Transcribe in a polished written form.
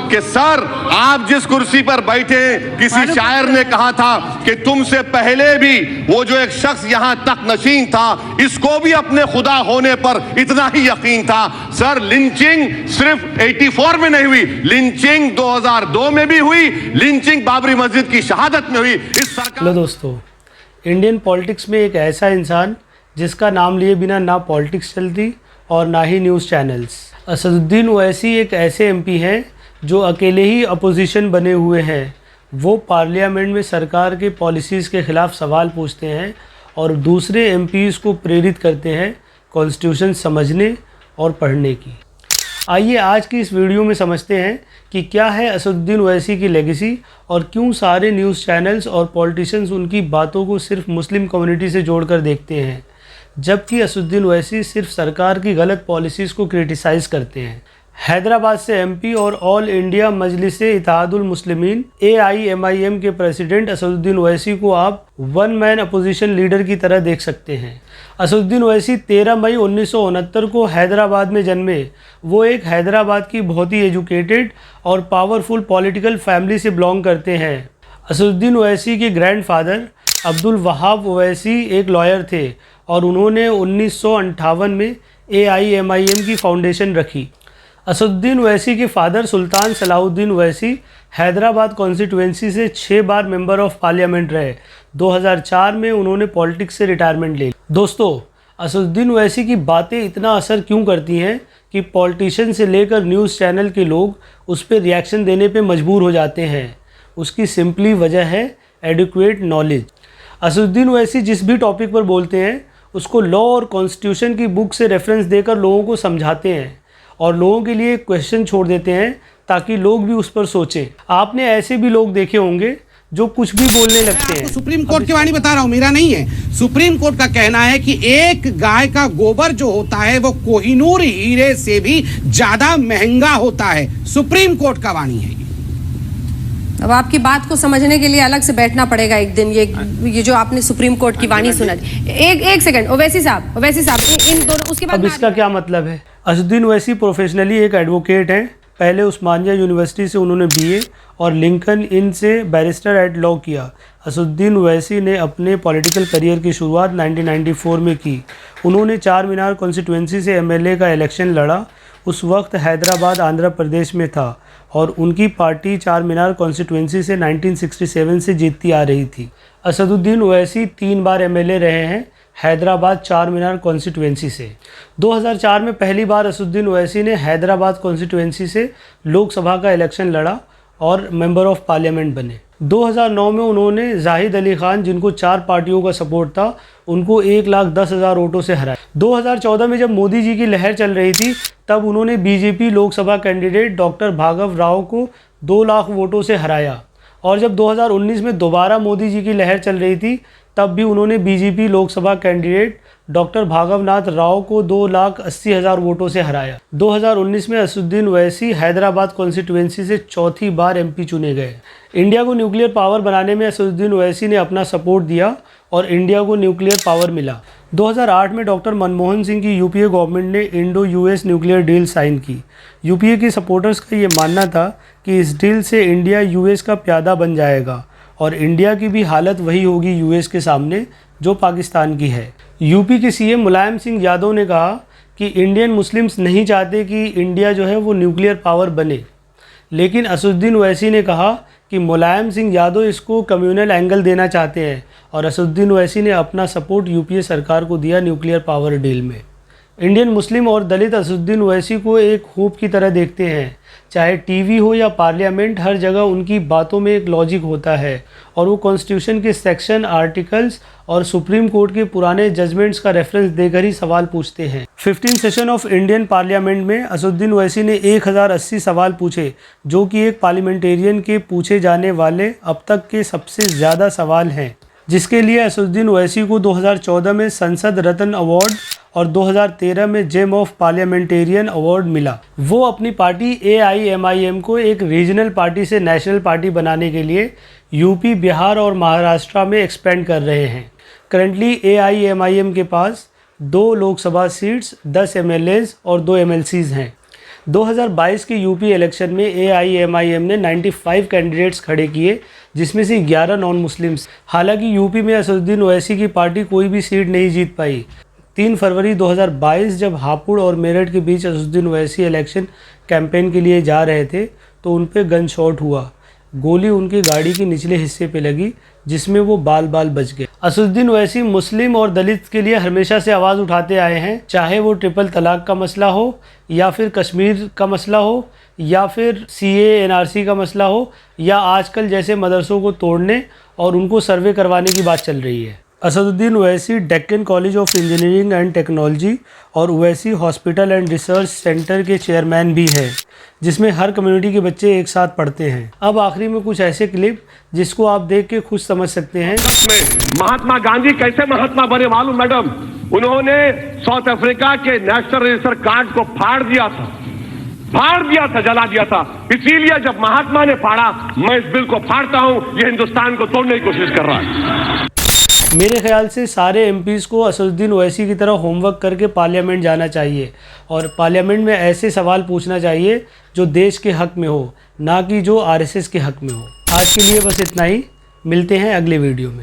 कि सर आप जिस कुर्सी पर बैठे, किसी शायर ने कहा था कि तुमसे पहले भी वो जो एक शख्स यहां तक नशीन था, इसको भी अपने खुदा होने पर इतना ही यकीन था। सर लिंचिंग सिर्फ 84 में नहीं हुई, लिंचिंग 2002 में भी हुई, लिंचिंग बाबरी मस्जिद की शहादत में हुई। इस सरकार। हेलो दोस्तों, इंडियन पॉलिटिक्स में एक ऐसा इंसान जिसका नाम लिए बिना ना पॉलिटिक्स चलती और ना ही न्यूज़ चैनल्स। असदुद्दीन ओवैसी एक ऐसे एमपी हैं जो अकेले ही अपोजिशन बने हुए हैं। वो पार्लियामेंट में सरकार के पॉलिसीज़ के ख़िलाफ़ सवाल पूछते हैं और दूसरे एमपीज़ को प्रेरित करते हैं कॉन्स्टिट्यूशन समझने और पढ़ने की। आइए आज की इस वीडियो में समझते हैं कि क्या है असदुद्दीन ओवैसी की लेगेसी और क्यों सारे न्यूज़ चैनल्स और पॉलिटिशियंस उनकी बातों को सिर्फ मुस्लिम कम्युनिटी से जोड़कर देखते हैं, जबकि असदुद्दीन ओवैसी सिर्फ सरकार की गलत पॉलिसीज़ को क्रिटिसाइज़ करते हैं। हैदराबाद से एमपी और all India मजलिस-ए Ittehadul Muslimeen AIMIM के प्रेसिडेंट असदुद्दीन ओवैसी को आप वन मैन अपोजिशन लीडर की तरह देख सकते हैं। असदुद्दीन ओवैसी 13 मई 1969 को हैदराबाद में जन्मे। वो एक हैदराबाद की बहुत ही एजुकेटेड और पावरफुल पॉलिटिकल फैमिली से बिलोंग करते हैं। असदुद्दीन ओवैसी के ग्रैंडफादर अब्दुल वहाब ओवैसी एक लॉयर थे और उन्होंने 1958 में AIMIM की फाउंडेशन रखी। असदुद्दीन ओवैसी के फादर सुल्तान सलाहुद्दीन ओवैसी हैदराबाद कॉन्स्टिट्यूएंसी से 6 बार मेंबर ऑफ पार्लियामेंट रहे। 2004 में उन्होंने पॉलिटिक्स से रिटायरमेंट ले ली। दोस्तों, असदुद्दीन ओवैसी की बातें इतना असर क्यों करती हैं कि पॉलिटिशियन से लेकर न्यूज़ चैनल के लोग उस पर रिएक्शन देने पे मजबूर हो जाते हैं? उसकी सिंपली वजह है एडिक्वेट नॉलेज। असदुद्दीन ओवैसी जिस भी टॉपिक पर बोलते हैं उसको लॉ और कॉन्स्टिट्यूशन की बुक से रेफरेंस देकर लोगों को समझाते हैं और लोगों के लिए क्वेश्चन छोड़ देते हैं ताकि लोग भी उस पर सोचें। आपने ऐसे भी लोग देखे होंगे जो कुछ भी बोलने लगते हैं। सुप्रीम कोर्ट की वाणी बता रहा हूं, मेरा नहीं है। सुप्रीम कोर्ट का कहना है कि एक गाय का गोबर जो होता है वो कोहिनूर हीरे से भी ज्यादा महंगा होता है। सुप्रीम कोर्ट का वाणी है। अब आपकी बात को समझने के लिए अलग से बैठना पड़ेगा एक दिन। ये जो आपने सुप्रीम कोर्ट की वाणी सुना, एक सेकंड, ओवैसी साहब इन दोनों, उसके बाद अब इसका क्या मतलब है? असदुद्दीन ओवैसी प्रोफेशनली एक एडवोकेट हैं। पहले उस्मानिया यूनिवर्सिटी से उन्होंने BA और लिंकन इन से बैरिस्टर एट लॉ किया। असदुद्दीन ओवैसी ने अपने पॉलिटिकल करियर की शुरुआत 1994 में की। उन्होंने चार मीनार कॉन्स्टिट्यूएंसी से MLA का इलेक्शन लड़ा। उस वक्त हैदराबाद आंध्र प्रदेश में था और उनकी पार्टी चार मीनार कॉन्स्टिट्यूएंसी से 1967 से जीतती आ रही थी। असदुद्दीन ओवैसी 3 बार MLA रहे हैं हैदराबाद चार मीनार कॉन्स्टिट्यूएंसी से। 2004 में पहली बार असदुद्दीन ओवैसी ने हैदराबाद कॉन्स्टिट्यूएंसी से लोकसभा का इलेक्शन लड़ा और मेंबर ऑफ पार्लियामेंट बने। 2009 में उन्होंने जाहिद अली खान, जिनको 4 पार्टियों का सपोर्ट था, उनको 1,10,000 वोटों से हराया। 2014 में जब मोदी जी की लहर चल रही थी तब उन्होंने BJP Lok Sabha candidate doctor Bhargav Rao को 2 लाख वोटों से हराया। और जब 2019 में दोबारा मोदी जी की लहर चल रही थी तब भी उन्होंने BJP Lok Sabha candidate doctor Bhargavnath Rao को 2,80,000 वोटों से हराया। 2019 में असदुद्दीन ओवैसी हैदराबाद कॉन्स्टिट्यूएंसी से चौथी बार MP चुने गए। इंडिया को न्यूक्लियर पावर बनाने में असदुद्दीन ओवैसी ने अपना सपोर्ट दिया और इंडिया को न्यूक्लियर पावर मिला। 2008 में डॉक्टर मनमोहन सिंह की UPA गवर्नमेंट ने इंडो-US न्यूक्लियर डील साइन की। UPA के सपोर्टर्स का ये मानना था कि इस डील से इंडिया US का प्यादा बन जाएगा और इंडिया की भी हालत वही होगी US के सामने जो पाकिस्तान की है। UP के CM मुलायम सिंह यादव ने कहा कि इंडियन मुस्लिम्स नहीं चाहते कि इंडिया जो है वो न्यूक्लियर पावर बने, लेकिन असदुद्दीन ओवैसी ने कहा कि मुलायम सिंह यादव इसको कम्युनल एंगल देना चाहते हैं और असदुद्दीन ओवैसी ने अपना सपोर्ट UPA सरकार को दिया न्यूक्लियर पावर डील में। इंडियन मुस्लिम और दलित असदुद्दीन ओवैसी को एक होप की तरह देखते हैं। चाहे टीवी हो या पार्लियामेंट, हर जगह उनकी बातों में एक लॉजिक होता है और वो कॉन्स्टिट्यूशन के सेक्शन, आर्टिकल्स और सुप्रीम कोर्ट के पुराने जजमेंट्स का रेफरेंस देकर ही सवाल पूछते हैं। 15 सेशन ऑफ इंडियन पार्लियामेंट में असदुद्दीन ओवैसी ने 1080 सवाल पूछे, जो कि एक पार्लियामेंटेरियन के पूछे जाने वाले अब तक के सबसे ज़्यादा सवाल हैं, जिसके लिए असदुद्दीन ओवैसी को 2014 में संसद रत्न अवार्ड और 2013 में जेम ऑफ पार्लियामेंटेरियन अवार्ड मिला। वो अपनी पार्टी AIMIM को एक रीजनल पार्टी से नेशनल पार्टी बनाने के लिए UP, बिहार और महाराष्ट्र में एक्सपेंड कर रहे हैं। करंटली AIMIM के पास 2 लोकसभा सीट्स, 10 MLAs और 2 MLCs हैं। 2022 के यूपी इलेक्शन में AIMIM ने 95 कैंडिडेट्स खड़े किए, जिसमें से 11 नॉन मुस्लिम्स। हालांकि यूपी में असदुद्दीन ओवैसी की पार्टी कोई भी सीट नहीं जीत पाई। 3 फरवरी 2022 जब हापुड़ और मेरठ के बीच असदुद्दीन ओवैसी इलेक्शन कैंपेन के लिए जा रहे थे तो उन पे गन शॉट हुआ। गोली उनकी गाड़ी के निचले हिस्से पे लगी, जिसमें वो बाल बाल बच गए। असदुद्दीन ओवैसी मुस्लिम और दलित के लिए हमेशा से आवाज़ उठाते आए हैं, चाहे वो ट्रिपल तलाक का मसला हो या फिर कश्मीर का मसला हो या फिर CA NRC का मसला हो या आजकल जैसे मदरसों को तोड़ने और उनको सर्वे करवाने की बात चल रही है। Asaduddin Owaisi Deccan college of engineering and technology और Owaisi hospital and research centre के चेयरमैन भी हैं, जिसमें हर कम्युनिटी के बच्चे एक साथ पढ़ते हैं। अब आखिरी में कुछ ऐसे क्लिप जिसको आप देख के खुद समझ सकते हैं। महात्मा गांधी कैसे महात्मा बने मालूम मैडम? उन्होंने साउथ अफ्रीका के नेशनल रजिस्टर कार्ड को फाड़ दिया था, जला दिया था। इसीलिए जब महात्मा ने फाड़ा, मैं इस बिल को फाड़ता हूं। ये हिंदुस्तान को तोड़ने की कोशिश कर रहा है। मेरे ख्याल से सारे MPs को असदुद्दीन ओवैसी की तरह होमवर्क करके पार्लियामेंट जाना चाहिए और पार्लियामेंट में ऐसे सवाल पूछना चाहिए जो देश के हक में हो, ना कि जो RSS के हक में हो। आज के लिए बस इतना ही, मिलते हैं अगले वीडियो में।